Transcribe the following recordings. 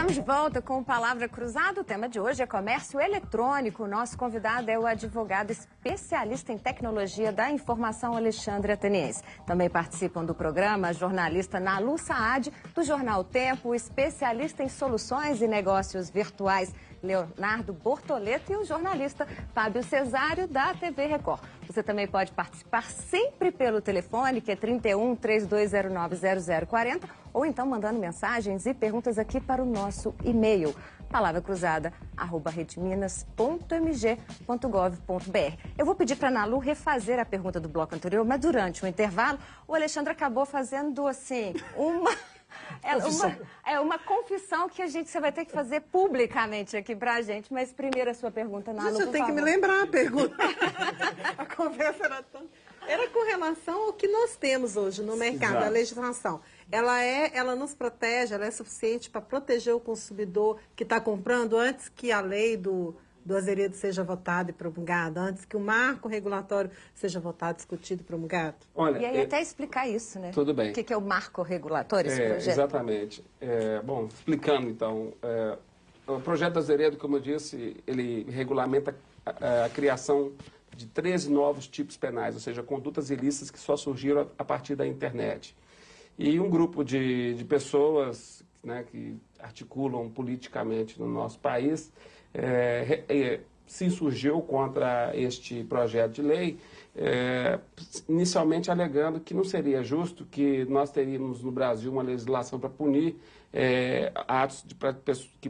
Estamos de volta com Palavra Cruzada. O tema de hoje é comércio eletrônico. O nosso convidado é o advogado especialista em tecnologia da informação, Alexandre Ateniense. Também participam do programa a jornalista Nalu Saad, do Jornal Tempo, o especialista em soluções e negócios virtuais, Leonardo Bortoleto, e o jornalista Fábio Cesário, da TV Record. Você também pode participar sempre pelo telefone, que é 31 3209 0040, ou então mandando mensagens e perguntas aqui para o nosso e-mail, palavacruzada@redminas.mg.gov.br. Eu vou pedir para a Nalu refazer a pergunta do bloco anterior, mas durante o intervalo, o Alexandre acabou fazendo, assim, uma confissão que você vai ter que fazer publicamente aqui pra gente. Mas primeiro a sua pergunta, Nalu, Você tem que me lembrar a pergunta. A conversa era com relação ao que nós temos hoje no mercado, Exato. a legislação. Ela nos protege, ela é suficiente para proteger o consumidor que está comprando antes que a lei do azeredo seja votada e promulgada, antes que o marco regulatório seja votado, discutido e promulgado? Olha, E aí até explicar isso, né? Tudo bem. O que é o marco regulatório, esse projeto? Exatamente. Bom, explicando então, o projeto Azeredo, como eu disse, ele regulamenta a criação de 13 novos tipos penais, ou seja, condutas ilícitas que só surgiram a partir da internet. E um grupo de pessoas, né, que articulam politicamente no nosso país se insurgiu contra este projeto de lei, inicialmente alegando que não seria justo que nós teríamos no Brasil uma legislação para punir atos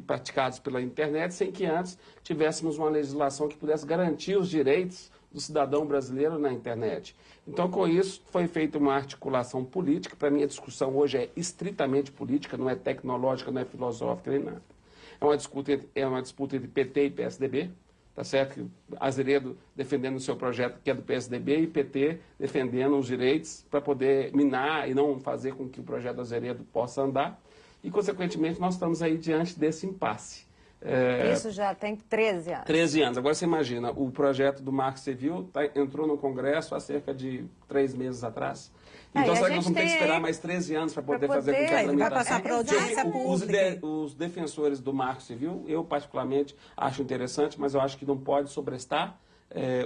praticados pela internet, sem que antes tivéssemos uma legislação que pudesse garantir os direitos do cidadão brasileiro na internet. Então, com isso, foi feita uma articulação política. Para mim, a discussão hoje é estritamente política, não é tecnológica, não é filosófica, nem nada. É uma disputa entre PT e PSDB, tá certo? Azeredo defendendo o seu projeto, que é do PSDB, e PT defendendo os direitos para poder minar e não fazer com que o projeto Azeredo possa andar. E, consequentemente, nós estamos aí diante desse impasse. Isso já tem 13 anos. 13 anos. Agora você imagina, o projeto do Marco Civil entrou no Congresso há cerca de 3 meses atrás. Então, será que nós vamos ter que esperar mais 13 anos para poder fazer com que a vai passar para audiência pública. Os defensores do Marco Civil, eu particularmente acho interessante, mas eu acho que não pode sobrestar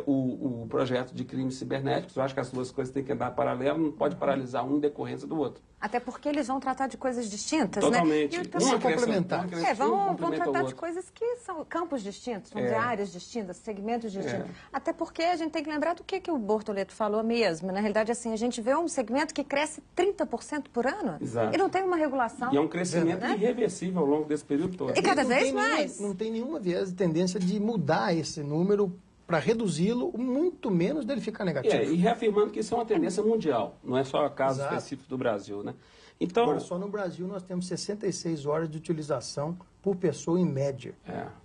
o projeto de crimes cibernéticos. Eu acho que as duas coisas têm que andar paralelo, não pode paralisar um em decorrência do outro. Até porque eles vão tratar de coisas distintas, totalmente, né? Totalmente. Complementar. Vão tratar de coisas que são campos distintos, vão ter áreas distintas, segmentos distintos. Até porque a gente tem que lembrar do que o Bortoleto falou mesmo. Na realidade, assim, a gente vê um segmento que cresce 30% por ano. Exato. E não tem uma regulação. E é um crescimento irreversível ao longo desse período todo. E cada vez mais. Não tem nenhuma tendência de mudar esse número para reduzi-lo, muito menos dele ficar negativo. E reafirmando que isso é uma tendência mundial, não é só caso específico do Brasil, né? Então, agora, só no Brasil nós temos 66 horas de utilização por pessoa em média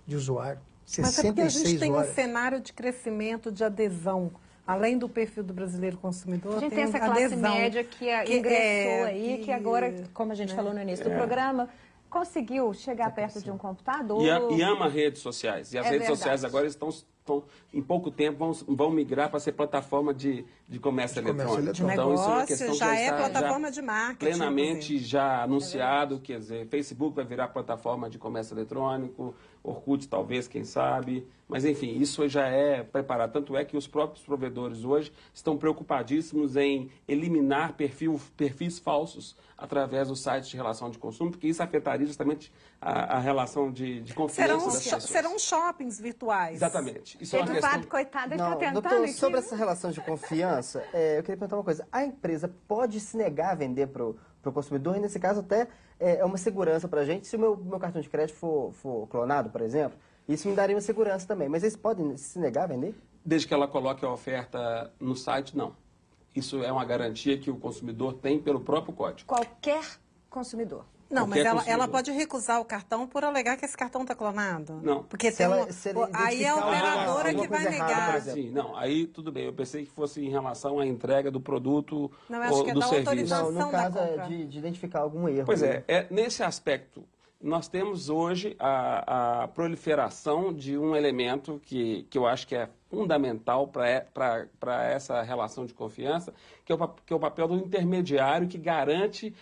de usuário. 66 Mas é porque a gente tem horas. um cenário de crescimento, de adesão. Além do perfil do brasileiro consumidor, a gente tem essa classe média que ingressou aí, que agora, como a gente falou no início do programa, conseguiu chegar perto de um computador. E ama redes sociais. E as redes sociais agora estão em pouco tempo, vão migrar para ser plataforma de comércio eletrônico. De então, isso é uma questão já é plataforma de marketing. Plenamente já anunciado, quer dizer, Facebook vai virar plataforma de comércio eletrônico, Orkut talvez, quem sabe. Mas, enfim, isso já é preparado. Tanto é que os próprios provedores hoje estão preocupadíssimos em eliminar perfis falsos através dos sites de relação de consumo, porque isso afetaria justamente a relação de confiança das pessoas. Serão shoppings virtuais. Exatamente. Isso é uma questão... coitado, ele está tentando doutor, aqui. Sobre essa relação de confiança, eu queria perguntar uma coisa. A empresa pode se negar a vender para o consumidor, e nesse caso até é uma segurança para a gente. Se o meu cartão de crédito for clonado, por exemplo, isso me daria uma segurança também. Mas eles podem se negar a vender? Desde que ela coloque a oferta no site, não. Isso é uma garantia que o consumidor tem pelo próprio código. Qualquer consumidor. Não, mas ela pode recusar o cartão por alegar que esse cartão está clonado? Não. Porque aí é a operadora que vai negar. Sim, não, aí tudo bem. Eu pensei que fosse em relação à entrega do produto ou do serviço. Não, no caso de identificar algum erro. Pois nesse aspecto, nós temos hoje a proliferação de um elemento que eu acho que é fundamental para essa relação de confiança, que é o papel do intermediário que garante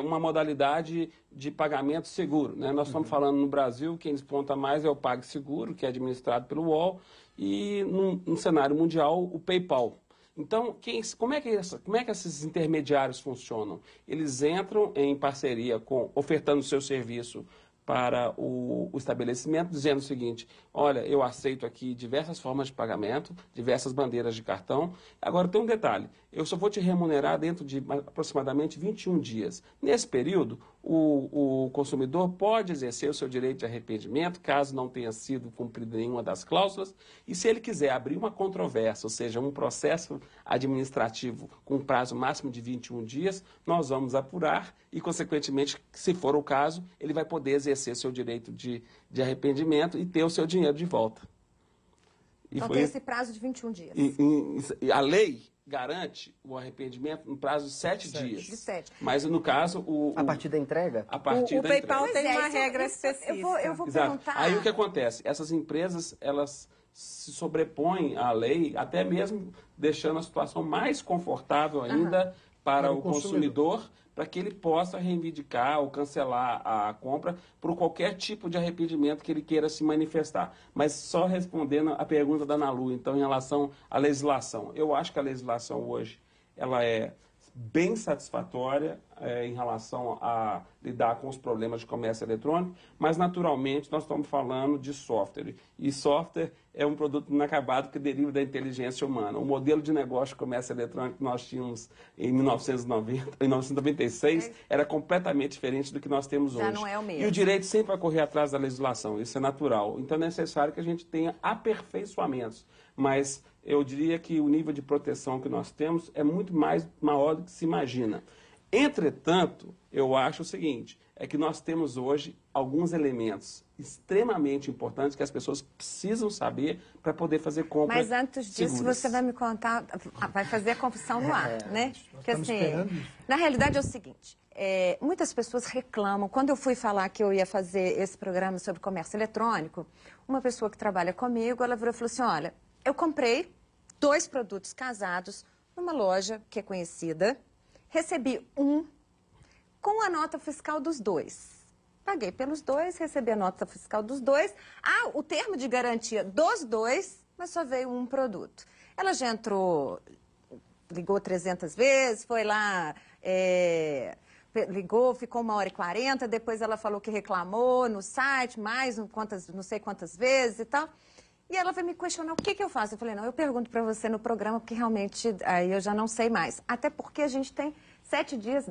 uma modalidade de pagamento seguro, né? Nós estamos falando no Brasil, quem desponta mais é o PagSeguro, que é administrado pelo UOL, e no cenário mundial, o PayPal. Então, como é que esses intermediários funcionam? Eles entram em parceria ofertando o seu serviço para o estabelecimento, dizendo o seguinte: olha, eu aceito aqui diversas formas de pagamento, diversas bandeiras de cartão. Agora tem um detalhe, eu só vou te remunerar dentro de aproximadamente 21 dias. Nesse período, o consumidor pode exercer o seu direito de arrependimento, caso não tenha sido cumprida nenhuma das cláusulas, e se ele quiser abrir uma controvérsia, ou seja, um processo administrativo com prazo máximo de 21 dias, nós vamos apurar e, consequentemente, se for o caso, ele vai poder exercer seu direito de arrependimento e ter o seu dinheiro de volta. Então tem esse prazo de 21 dias. E a lei garante o arrependimento no prazo de 7 dias. De 7. Mas, no caso... A partir da entrega? A partir da PayPal entrega. tem uma regra específica. Eu vou Exato. perguntar... Aí o que acontece? Essas empresas, elas se sobrepõem à lei, até mesmo deixando a situação mais confortável ainda para o consumidor, para que ele possa reivindicar ou cancelar a compra por qualquer tipo de arrependimento que ele queira se manifestar. Mas só respondendo a pergunta da Ana Lu, então, em relação à legislação. Eu acho que a legislação hoje ela é bem satisfatória em relação a lidar com os problemas de comércio eletrônico, mas, naturalmente, nós estamos falando de software. E software é um produto inacabado que deriva da inteligência humana. O modelo de negócio de comércio eletrônico que nós tínhamos em 1996 era completamente diferente do que nós temos hoje. Já não é o mesmo. E o direito sempre vai correr atrás da legislação, isso é natural. Então é necessário que a gente tenha aperfeiçoamentos. Mas eu diria que o nível de proteção que nós temos é muito maior do que se imagina. Entretanto, eu acho o seguinte, é que nós temos hoje alguns elementos extremamente importantes que as pessoas precisam saber para poder fazer compras Mas antes disso, seguras. você vai me contar, vai fazer a confissão no ar, né? Porque assim, na realidade é o seguinte, muitas pessoas reclamam. Quando eu fui falar que eu ia fazer esse programa sobre comércio eletrônico, uma pessoa que trabalha comigo, ela virou e falou assim, olha, eu comprei 2 produtos casados numa loja que é conhecida, recebi um com a nota fiscal dos 2. Paguei pelos 2, recebi a nota fiscal dos 2. Ah, o termo de garantia dos 2, mas só veio um produto. Ela já entrou, ligou 300 vezes, foi lá, ligou, ficou 1h40, depois ela falou que reclamou no site, mais não sei quantas vezes e tal. E ela vai me questionar o que eu faço. Eu falei, não, eu pergunto para você no programa, porque realmente aí eu já não sei mais. Até porque a gente tem 7 dias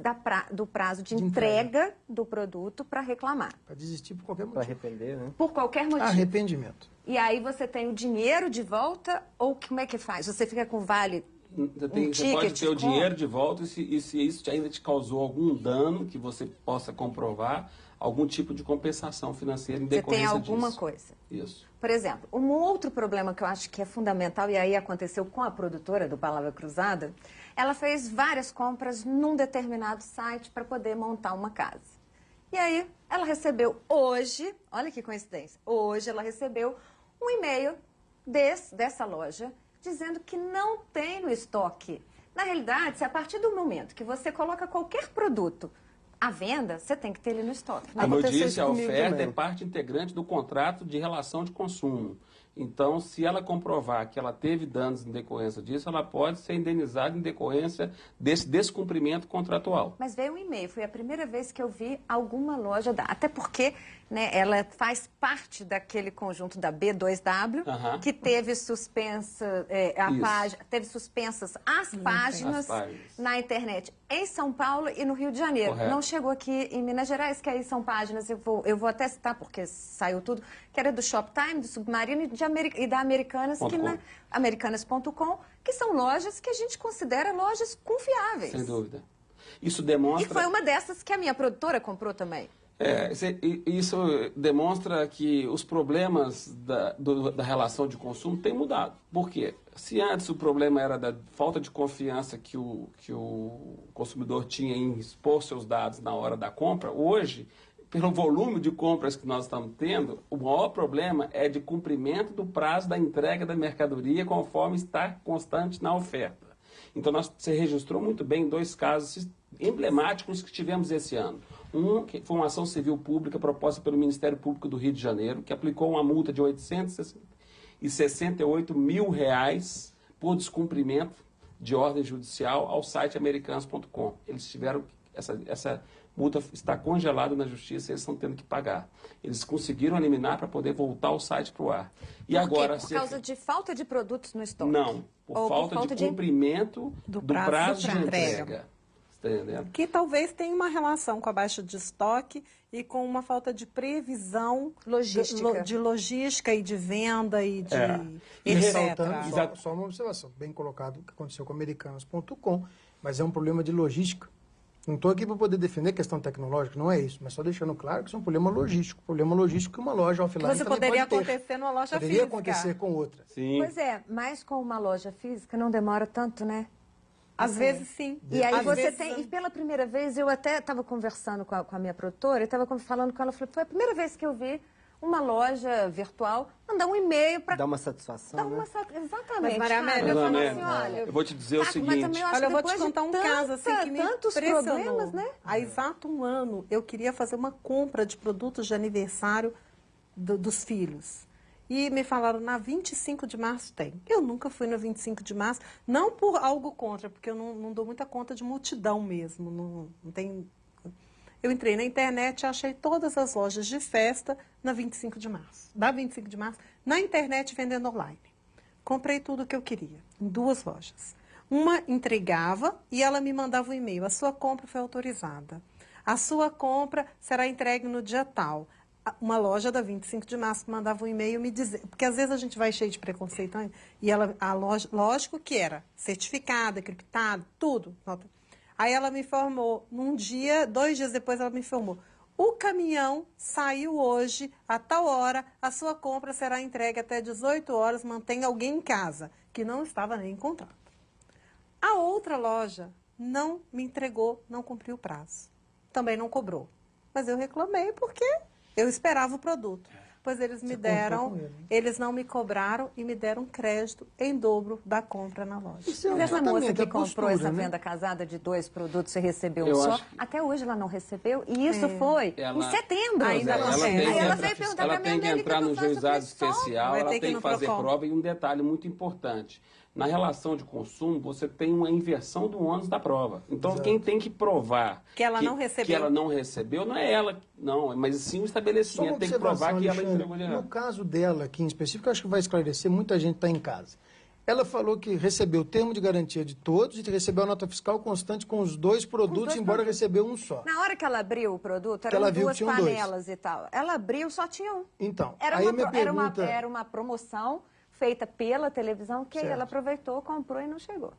do prazo de entrega do produto para reclamar. Para desistir por qualquer motivo. Para arrepender, né? Por qualquer motivo. Arrependimento. E aí você tem o dinheiro de volta ou como é que faz? Você fica com vale... Você pode ter o dinheiro de volta e se isso ainda te causou algum dano que você possa comprovar, algum tipo de compensação financeira em decorrência disso. Você tem alguma coisa. Isso. Por exemplo, um outro problema que eu acho que é fundamental, e aí aconteceu com a produtora do Palavra Cruzada, ela fez várias compras num determinado site para poder montar uma casa. E aí ela recebeu hoje, olha que coincidência, hoje ela recebeu um e-mail dessa loja dizendo que não tem no estoque. Na realidade, se a partir do momento que você coloca qualquer produto à venda, você tem que ter ele no estoque. Como eu disse, a oferta é parte integrante do contrato de relação de consumo. Então, se ela comprovar que ela teve danos em decorrência disso, ela pode ser indenizada em decorrência desse descumprimento contratual. Mas veio um e-mail, foi a primeira vez que eu vi alguma loja, até porque né, ela faz parte daquele conjunto da B2W, que teve suspensa, teve suspensas as páginas na internet em São Paulo e no Rio de Janeiro. Correto. Não chegou aqui em Minas Gerais, que aí são páginas, eu vou até citar, porque saiu tudo, que era do Shoptime, do Submarino e da Americanas, Americanas.com, que são lojas que a gente considera lojas confiáveis. Sem dúvida. Isso demonstra... E foi uma dessas que a minha produtora comprou também. Isso demonstra que os problemas da relação de consumo têm mudado. Por quê? Se antes o problema era da falta de confiança que o consumidor tinha em expor seus dados na hora da compra, hoje, pelo volume de compras que nós estamos tendo, o maior problema é de cumprimento do prazo da entrega da mercadoria conforme está constante na oferta. Então, você registrou muito bem 2 casos emblemáticos que tivemos esse ano. Um que foi uma ação civil pública proposta pelo Ministério Público do Rio de Janeiro, que aplicou uma multa de R$ 868 mil por descumprimento de ordem judicial ao site americanos.com. Eles tiveram essa multa está congelada na justiça e eles estão tendo que pagar. Eles conseguiram eliminar para poder voltar o site para o ar. E agora, por causa de falta de produtos no estoque? Não, por falta de cumprimento do prazo de entrega. Está entendendo? Que talvez tenha uma relação com a baixa de estoque e com uma falta de previsão de logística e de venda e de etc. Só uma observação, bem colocado, o que aconteceu com americanos.com, mas é um problema de logística. Não estou aqui para poder defender questão tecnológica, não é isso, mas só deixando claro que isso é um problema logístico. Problema logístico que uma loja offline você poderia acontecer numa loja poderia física. Poderia acontecer com outra. Sim. Pois é, mas com uma loja física não demora tanto, né? Às vezes sim. E aí você tem, e pela primeira vez, eu até estava conversando com a minha produtora, eu estava falando com ela, falei, foi a primeira vez que eu vi uma loja virtual mandar um e-mail para... Dar uma satisfação, né? Exatamente. Mas, Maria Amélia, eu falo assim, olha... Eu vou te dizer o seguinte... Mas também eu acho olha, eu vou te depois de contar um caso assim que me tantos impressionou. problemas, né? Há exato um ano, eu queria fazer uma compra de produtos de aniversário dos filhos. E me falaram, na 25 de março tem. Eu nunca fui no 25 de março, não por algo contra, porque eu não dou muita conta de multidão mesmo. Não tem... Eu entrei na internet e achei todas as lojas de festa na 25 de março. Da 25 de março, na internet vendendo online. Comprei tudo o que eu queria, em 2 lojas. Uma entregava e ela me mandava um e-mail. A sua compra foi autorizada. A sua compra será entregue no dia tal. Uma loja da 25 de março mandava um e-mail me dizer, porque às vezes a gente vai cheio de preconceito, e a loja, lógico que era certificada, criptada, tudo. Aí ela me informou, 2 dias depois ela me informou, o caminhão saiu hoje, a tal hora, a sua compra será entregue até 18 horas, mantenha alguém em casa, que não estava nem em contrato. A outra loja não me entregou, não cumpriu o prazo. Também não cobrou. Mas eu reclamei porque eu esperava o produto. Pois eles me deram, eles não me cobraram e me deram crédito em dobro da compra na loja. Mas essa moça que comprou essa venda casada de 2 produtos e recebeu um só, até hoje ela não recebeu. E isso foi em setembro. Ainda ela veio perguntar ela para mim, tem que entrar no juizado especial, ela tem que fazer prova. E um detalhe muito importante. Na relação de consumo, você tem uma inversão do ônus da prova. Então, quem tem que provar que ela não recebeu não é ela, não, mas sim o estabelecimento. Tem que provar que ela entregou de errado. No caso dela aqui em específico, eu acho que vai esclarecer, muita gente está em casa. Ela falou que recebeu o termo de garantia de todos e recebeu a nota fiscal constante com os 2 produtos, embora recebeu um só. Na hora que ela abriu o produto, eram 2 panelas e tal. Ela abriu, só tinha um. Então, era uma promoção feita pela televisão que ela aproveitou, comprou e não chegou.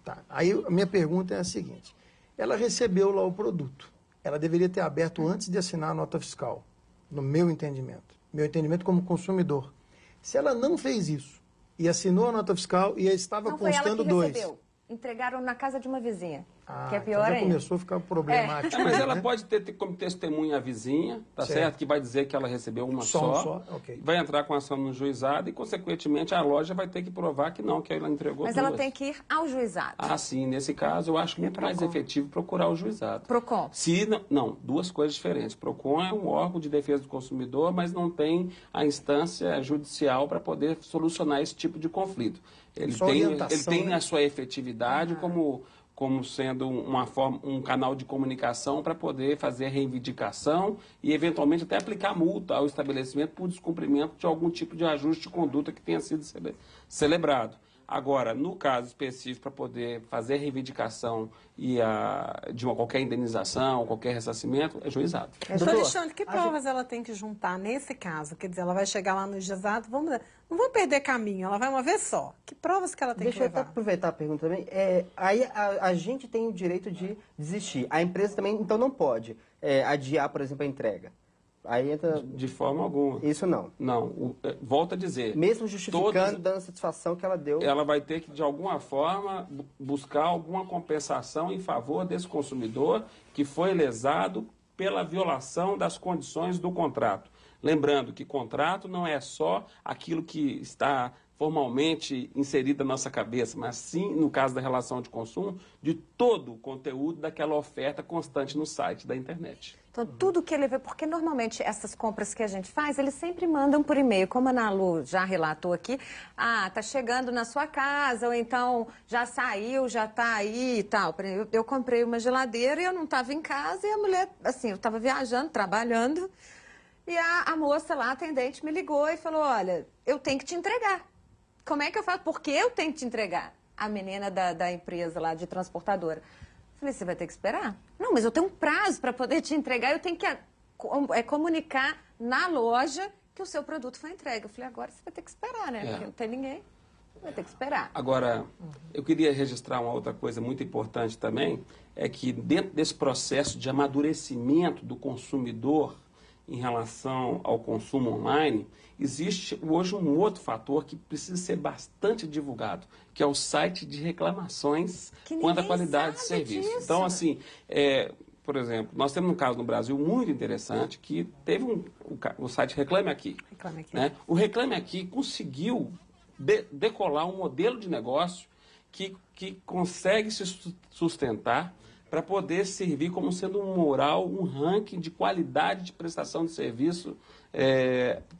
Tá. Aí a minha pergunta é a seguinte. Ela recebeu lá o produto. Ela deveria ter aberto antes de assinar a nota fiscal, no meu entendimento. Meu entendimento como consumidor. Se ela não fez isso e assinou a nota fiscal e estava constando 2... Não foi ela que recebeu. Entregaram na casa de uma vizinha, que é pior então já ainda. Começou a ficar problemático. Mas ela pode ter como testemunha a vizinha, tá certo? Que vai dizer que ela recebeu uma só. Okay. Vai entrar com ação no juizado e, consequentemente, a loja vai ter que provar que não, que ela entregou Mas 2. ela tem que ir ao juizado. Ah, sim. Nesse caso, eu acho muito mais efetivo procurar o juizado. PROCON? Se não, 2 coisas diferentes. PROCON é um órgão de defesa do consumidor, mas não tem a instância judicial para poder solucionar esse tipo de conflito. Ele tem a sua efetividade como sendo um canal de comunicação para poder fazer reivindicação e, eventualmente, até aplicar multa ao estabelecimento por descumprimento de algum tipo de ajuste de conduta que tenha sido celebrado. Agora, no caso específico, para poder fazer reivindicação de qualquer indenização, qualquer ressarcimento, é juizado. Doutor Alexandre, que provas ela tem que juntar nesse caso? Quer dizer, ela vai chegar lá no juizado, não vamos perder caminho, ela vai uma vez só. Que provas que ela tem que levar? Deixa eu aproveitar a pergunta também. Aí a gente tem o direito de desistir. A empresa também, então, não pode adiar, por exemplo, a entrega. Aí entra... De forma alguma. Isso não. Não. Volto a dizer. Mesmo justificando, dando a satisfação que ela deu. Ela vai ter que, de alguma forma, buscar alguma compensação em favor desse consumidor que foi lesado pela violação das condições do contrato. Lembrando que contrato não é só aquilo que está formalmente inserido na nossa cabeça, mas sim, no caso da relação de consumo, de todo o conteúdo daquela oferta constante no site da internet. Então, tudo que ele vê, porque normalmente essas compras que a gente faz, eles sempre mandam por e-mail. Como a Ana Lu já relatou aqui, tá chegando na sua casa, ou então já saiu, já tá aí e tal. Eu comprei uma geladeira e eu não estava em casa, e a mulher, assim, eu estava viajando, trabalhando, e a moça lá, a atendente, me ligou e falou, olha, eu tenho que te entregar. Como é que eu faço? Por que eu tenho que te entregar? A menina da empresa lá, de transportadora. Falei, você vai ter que esperar? Não, mas eu tenho um prazo para poder te entregar, eu tenho que comunicar na loja que o seu produto foi entregue. Eu falei, agora você vai ter que esperar, né? Porque não tem ninguém, vai ter que esperar. Agora, eu queria registrar uma outra coisa muito importante também, é que dentro desse processo de amadurecimento do consumidor em relação ao consumo online, existe hoje um outro fator que precisa ser bastante divulgado, que é o site de reclamações quanto à qualidade de serviço. Disso. Então, assim, por exemplo, nós temos um caso no Brasil muito interessante que teve o site Reclame Aqui. Reclame Aqui. Né? O Reclame Aqui conseguiu decolar um modelo de negócio que consegue se sustentar para poder servir como sendo um moral, um ranking de qualidade de prestação de serviço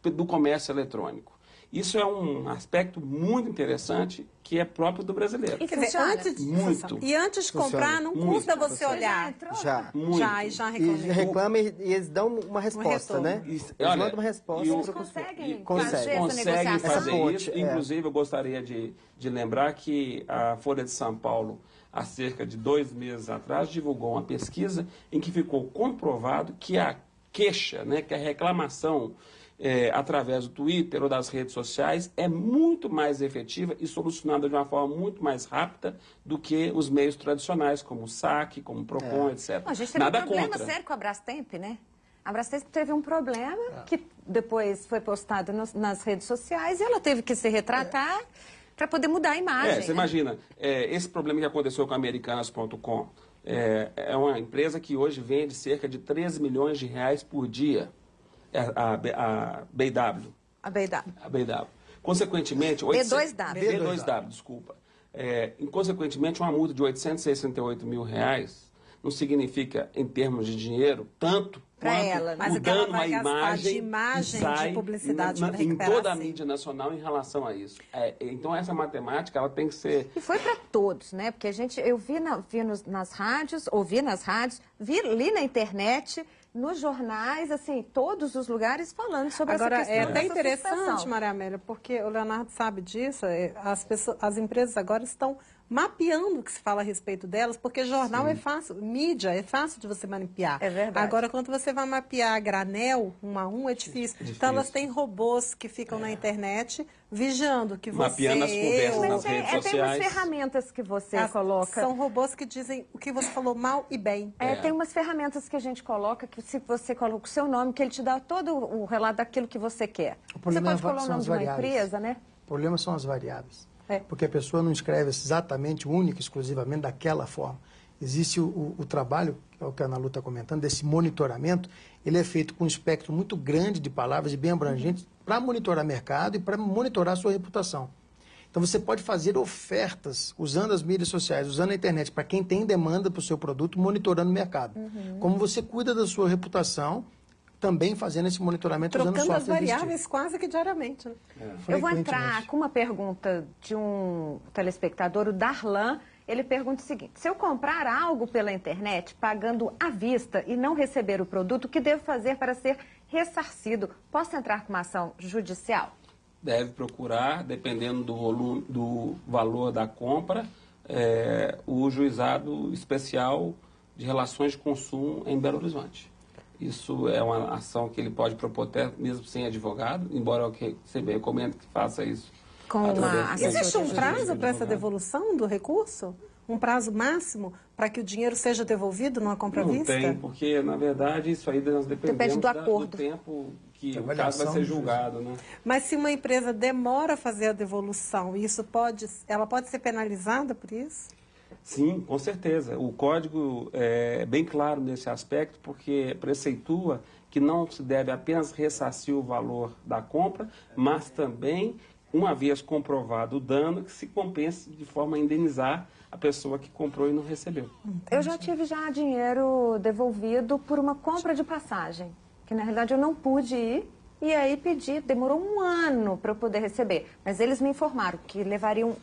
do comércio eletrônico. Isso é um aspecto muito interessante que é próprio do brasileiro. E funciona? Muito. E antes de comprar, não custa você olhar. Já. Muito. Já E reclamei. reclama e eles dão uma resposta, retorno. né? Isso, Eles olha, mandam uma resposta. E eles pro conseguem consumidor. fazer essa Conseguem negociação. fazer Essa isso. ponte, Inclusive, eu gostaria de lembrar que a Folha de São Paulo, há cerca de 2 meses atrás, divulgou uma pesquisa em que ficou comprovado que a queixa, né, que a reclamação através do Twitter ou das redes sociais é muito mais efetiva e solucionada de uma forma muito mais rápida do que os meios tradicionais, como o SAC, como o PROCON, etc. A gente teve Nada um problema contra. sério com a Brastemp, né? A Brastemp teve um problema que depois foi postado nas redes sociais e ela teve que se retratar para poder mudar a imagem. Você né? imagina, esse problema que aconteceu com a Americanas.com é uma empresa que hoje vende cerca de 13 milhões de reais por dia, a BW. A BW. A BW. Consequentemente... B2W. B2W, desculpa. Consequentemente, uma multa de 868 mil reais não significa, em termos de dinheiro, tanto Pra quanto ela, né? Mas o o que ela dano à vai gastar imagem, de imagem, que sai de publicidade para em recuperar, toda a sim. mídia nacional em relação a isso. Então, essa matemática ela tem que ser... E foi para todos, né? Porque eu vi nas rádios, ouvi nas rádios, li na internet, nos jornais, assim, todos os lugares falando sobre Agora, essa questão é até dessa interessante, suspensão. Maria Amélia, porque o Leonardo sabe disso, as empresas agora estão mapeando o que se fala a respeito delas, porque jornal é fácil, mídia é fácil de você mapear. É verdade. Agora, quando você vai mapear a granel, um a um, é difícil. Então, elas têm robôs que ficam na internet vigiando que você... Mapeando as conversas eu, nas Mas redes tem umas sociais. ferramentas que você coloca. São robôs que dizem o que você falou mal e bem. Tem umas ferramentas que a gente coloca, que se você coloca o seu nome, que ele te dá todo o relato daquilo que você quer. O Você problema pode colocar o são nome as de uma variáveis. empresa, né? O problema são as variáveis. É. Porque a pessoa não escreve exatamente, única, exclusivamente daquela forma. Existe o trabalho, que é o que a Ana Lu está comentando, desse monitoramento, ele é feito com um espectro muito grande de palavras e bem abrangentes para monitorar mercado e para monitorar a sua reputação. Então você pode fazer ofertas usando as mídias sociais, usando a internet, para quem tem demanda para o seu produto, monitorando o mercado. Como você cuida da sua reputação, também fazendo esse monitoramento usando Trocando as software variáveis quase que diariamente. Né? Eu vou entrar frequentemente. com uma pergunta de um telespectador, o Darlan. Ele pergunta o seguinte: se eu comprar algo pela internet, pagando à vista e não receber o produto, o que devo fazer para ser ressarcido? Posso entrar com uma ação judicial? Deve procurar, dependendo do volume, do valor da compra, o juizado especial de relações de consumo em Belo Horizonte. Isso é uma ação que ele pode propor até mesmo sem advogado, embora eu sempre recomendo que faça isso. Com uma Existe um assessoria prazo para essa devolução do recurso? Um prazo máximo para que o dinheiro seja devolvido numa compra à Não vista? tem, porque, na verdade, isso aí nós dependemos Depende do acordo. do tempo que o caso Avaliação vai ser do julgado, né? Mas se uma empresa demora a fazer a devolução, ela pode ser penalizada por isso? Sim, com certeza. O código é bem claro nesse aspecto, porque preceitua que não se deve apenas ressarcir o valor da compra, mas também, uma vez comprovado o dano, que se compense de forma a indenizar a pessoa que comprou e não recebeu. Eu já tive dinheiro devolvido por uma compra de passagem, que na realidade eu não pude ir, e aí pedi, demorou um ano para eu poder receber. Mas eles me informaram que levariam,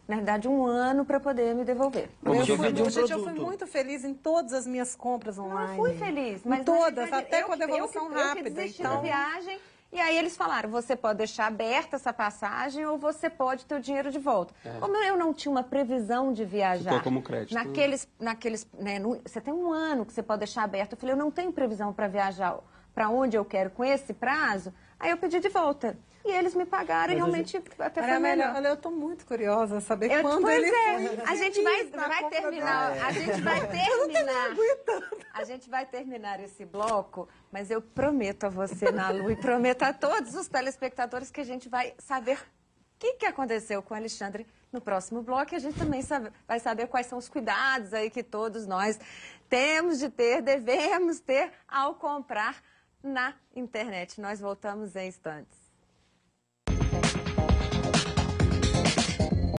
na realidade, um ano para poder me devolver. Eu fui muito feliz em todas as minhas compras online. Eu fui feliz, mas em todas, verdade, até com a devolução rápida. Eu que desisti da viagem. E aí eles falaram, você pode deixar aberta essa passagem ou você pode ter o dinheiro de volta. Como eu não tinha uma previsão de viajar... Ficou como crédito. Você tem um ano que você pode deixar aberto. Eu falei, eu não tenho previsão para viajar para onde eu quero com esse prazo. Aí eu pedi de volta. E eles me pagaram e realmente até foi melhor. Olha, eu estou muito curiosa saber quando pois ele foi. A gente vai terminar. A gente vai terminar. A gente vai terminar esse bloco, mas eu prometo a você, Nalu, e prometo a todos os telespectadores que a gente vai saber o que aconteceu com o Alexandre no próximo bloco. E a gente também vai saber quais são os cuidados aí que todos nós temos de ter, devemos ter ao comprar na internet. Nós voltamos em instantes.